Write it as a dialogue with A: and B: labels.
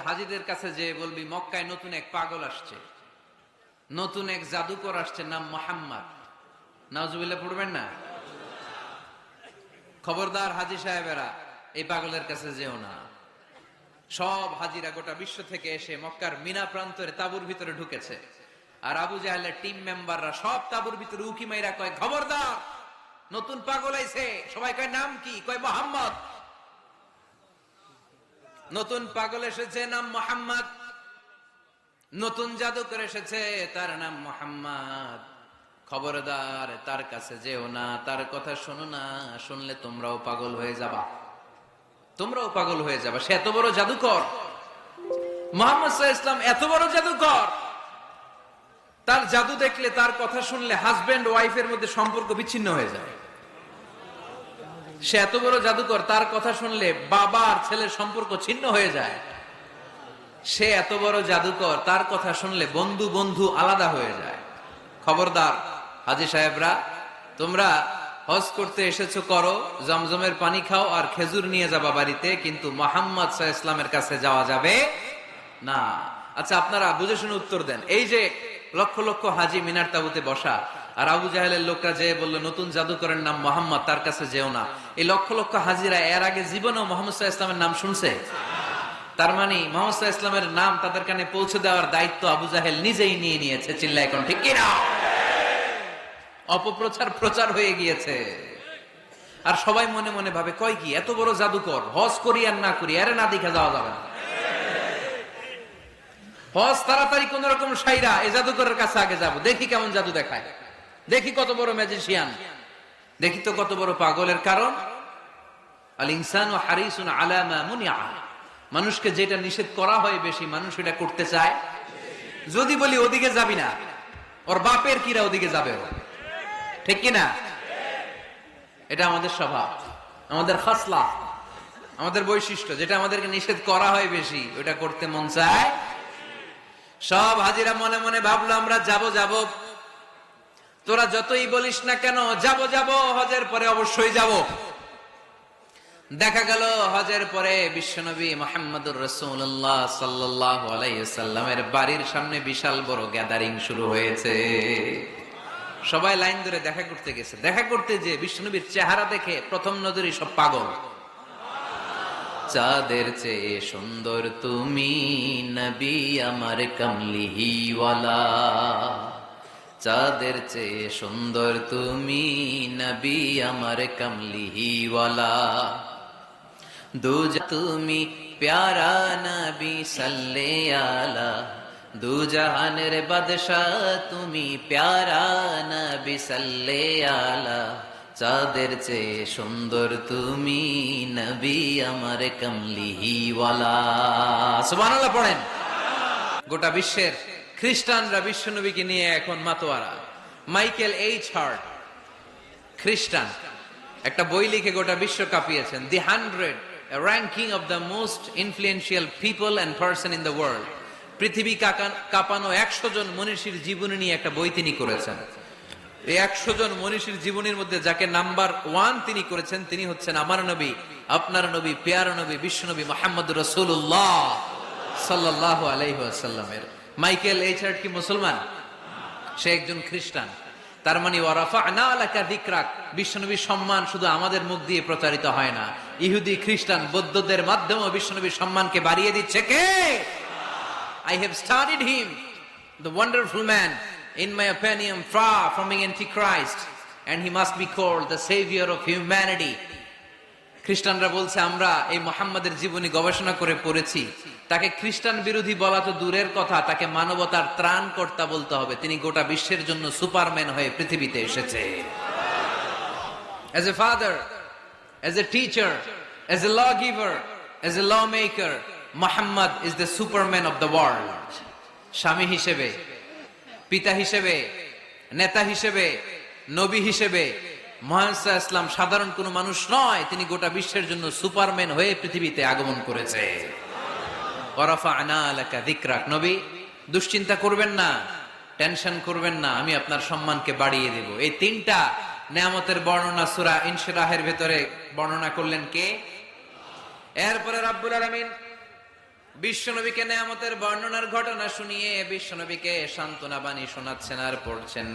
A: হাজিদের কাছে যে বলবি মক্কায় নতুন এক পাগল আসছে, নতুন এক জাদুকর আসছে, নাম মোহাম্মদ। নাউজুবিল্লাহ পড়বেন না? খবরদার হাজি সাহেবেরা, এই পাগলের কাছে যেও না। সব হাজিরা গোটা বিশ্ব থেকে এসে মক্কার মিনা প্রান্তরে তাবুর ভিতরে ঢুকেছে, আর আবু জাহেলের টিম মেম্বাররা সব তাবুর ভিতরে উকি মাইরা কয়, খবরদার নতুন পাগল আইছে। সবাই কয় নাম কি? কয় মোহাম্মদ। নতুন পাগল এসেছে, নাম মোহাম্মদ। নতুন জাদুকর এসেছে, তার নাম মোহাম্মদ। খবরদার তার কাছে যেও না, তার কথা শোনো না, শুনলে তোমরাও পাগল হয়ে যাবা, তোমরাও পাগল হয়ে যাবা। সে এত বড় জাদুকর, মুহাম্মদ সাল্লাল্লাহু আলাইহি ওয়াসাল্লাম এত বড় জাদুকর। তার জাদু দেখলে, তার কথা শুনলে হাজবেন্ড ওয়াইফের মধ্যে সম্পর্ক বিচ্ছিন্ন হয়ে যায়। সে এত বড় জাদুকর, তার কথা শুনলে বাবা আর ছেলের সম্পর্ক ছিন্ন হয়ে যায়। সে এত বড় জাদুকর, তার কথা শুনলে বন্ধু বন্ধু আলাদা হয়ে যায়। খবরদার হাজী সাহেবরা, তোমরা হজ করতে এসেছো করো, জমজমের পানি খাও আর খেজুর নিয়ে যাবা বাড়িতে, কিন্তু মুহাম্মদ সাল্লাল্লাহু আলাইহি ওয়াসাল্লামের কাছে যাওয়া যাবে না। আচ্ছা, আপনারা বুঝে শুনে উত্তর দেন। এই যে লক্ষ লক্ষ হাজি মিনার তাবুতে বসা, আর আবু জাহেলের লোকরা যে বললো নতুন জাদুকরের নাম মোহাম্মদ, তার কাছে যেও না, এই লক্ষ লক্ষ হাজিরা এর আগে জীবনেও মুহাম্মদ সাল্লাল্লাহু আলাইহি ওয়াসাল্লামের নাম শুনছে? তার মানে মুহাম্মদ সাল্লাল্লাহু আলাইহি ওয়াসাল্লামের নাম তাদের কানে পৌঁছে দেওয়ার দায়িত্ব আবু জাহেল নিজেই নিয়ে নিয়েছে। চিল্লায় এখন ঠিক কিনা? অপপ্রচার প্রচার হয়ে গিয়েছে। আর সবাই মনে মনে ভাবে, কয় কি এত বড় জাদুকর, হজ করি আর না করি এর না দেখে যাওয়া যাবে না। হজ তাড়াতাড়ি কোন রকম সাইরা এই জাদুকরের কাছে আগে যাব, দেখি কেমন জাদু দেখায়, দেখি কত বড় ম্যাজিশিয়ান, দেখি তো কত বড় পাগলের। কারণ আল ইনসানু হারিসুন আলা মা মুনিআ, মানুষকে যেটা নিষেধ করা হয় বেশি, মানুষ এটা করতে চায়। যদি বলি ওদিকে যাবি না, ওর বাপের কিরা ওদিকে যাবে, ঠিক কিনা? এটা আমাদের স্বভাব, আমাদের খাসলা, আমাদের বৈশিষ্ট্য। যেটা আমাদেরকে নিষেধ করা হয় বেশি, ওটা করতে মন চায়। সব হাজিরা মনে মনে ভাবলো আমরা যাব যাব, তোরা যতই বলিস না কেন যাব যাব, হজের পরে অবশ্যই যাব। দেখা গেল হজের পরে বিশ্বনবী মুহাম্মদুর রাসূলুল্লাহ সাল্লাল্লাহু আলাইহি ওয়াসাল্লামের বাড়ির সামনে বিশাল বড় গ্যাদারিং শুরু হয়েছে। সবাই লাইন ধরে দেখা করতে গেছে। দেখা করতে যে বিশ্বনবীর চেহারা দেখে প্রথম নজরেই সব পাগল। চাঁদের চেয়ে সুন্দর তুমি নবী আমার কামলিওয়ালা, চাঁদের চেয়ে সুন্দর তুমি নবী আমার কামলিওয়ালা, দুজা তুমি প্যারা নবী সাল্লে আলা, দু জাহানের বাদশাহ তুমি প্যারা নবী সাল্লে আলা, চাঁদের চেয়ে সুন্দর তুমি নবী আমার কামলিওয়ালা। সুবহানাল্লাহ পড়েন। গোটা বিশ্বের খ্রিস্টানরা বিশ্বনবীকে নিয়ে এখন মাতোয়ারা। মাইকেল এইচ হার্ট, খ্রিস্টান, একটা বই লিখে গোটা বিশ্ব কাঁপিয়েছেন, দি 100 ranking of the most influential people and person in the world. পৃথিবী কাঁপানো 100 জন মনীষীর জীবনী নিয়ে একটা বই তিনি করেছেন। এই 100 জন মনীষীর জীবনীর মধ্যে যাকে নাম্বার 1 তিনি করেছেন, তিনি হচ্ছেন আমার নবী, আপনার নবী, পেয়ারা নবী, বিশ্বনবী মুহাম্মদুর রাসূলুল্লাহ সাল্লাল্লাহু আলাইহি ওয়াসাল্লামের। মাইকেল এইচ হার্ট কি মুসলমান? সে একজন খ্রিস্টান। তার মানে ওয়া রাফা'না লাকা যিকরাক, বিশ্বনবীর সম্মান শুধু আমাদের মুখ দিয়ে প্রচারিত হয় না, ইহুদি, খ্রিস্টান, বৌদ্ধদের মাধ্যমেও বিশ্বনবীর সম্মানকে বাড়িয়ে দিচ্ছে কে? I have studied him, the wonderful man, in my opinion far from being antichrist, and he must be called the savior of humanity. খ্রিস্টানরা বলছে, আমরা এই মুহাম্মাদের জীবনী গবেষণা করে পড়েছি, তাকে খ্রিস্টান বিরোধী বলা তো দূরের কথা, তাকে মানবতার ত্রাণকর্তা বলতে হবে। তিনি গোটা বিশ্বের জন্য সুপারম্যান হয়ে পৃথিবীতে এসেছে। As a father, as a teacher, as a lawgiver, as a lawmaker, Muhammad is the superman of the world. স্বামী হিসেবে, পিতা হিসেবে, নেতা হিসেবে, নবী হিসেবে মুহাম্মদ সাল্লাল্লাহু আলাইহি ওয়াসাল্লাম সাধারণ কোনো মানুষ নয়, তিনি গোটা বিশ্বের জন্য সুপারম্যান হয়ে পৃথিবীতে আগমন করেছে। ওয়া রাফা'না লাকা যিকরাক, নবী দুশ্চিন্তা করবেন না, টেনশন করবেন না, আমি আপনার সম্মানকে বাড়িয়ে দেব। এই তিনটা নেয়ামতের বর্ণনা সূরা ইনশিরাহের ভেতরে বর্ণনা করলেন কে? এরপরে রব্বুল আলামিন বিশ্বনবীকে নেয়ামতের বর্ণনার ঘটনা শুনিয়ে বিশ্বনবীকে সান্ত্বনা বাণী শোনাচ্ছেন আর পড়ছেন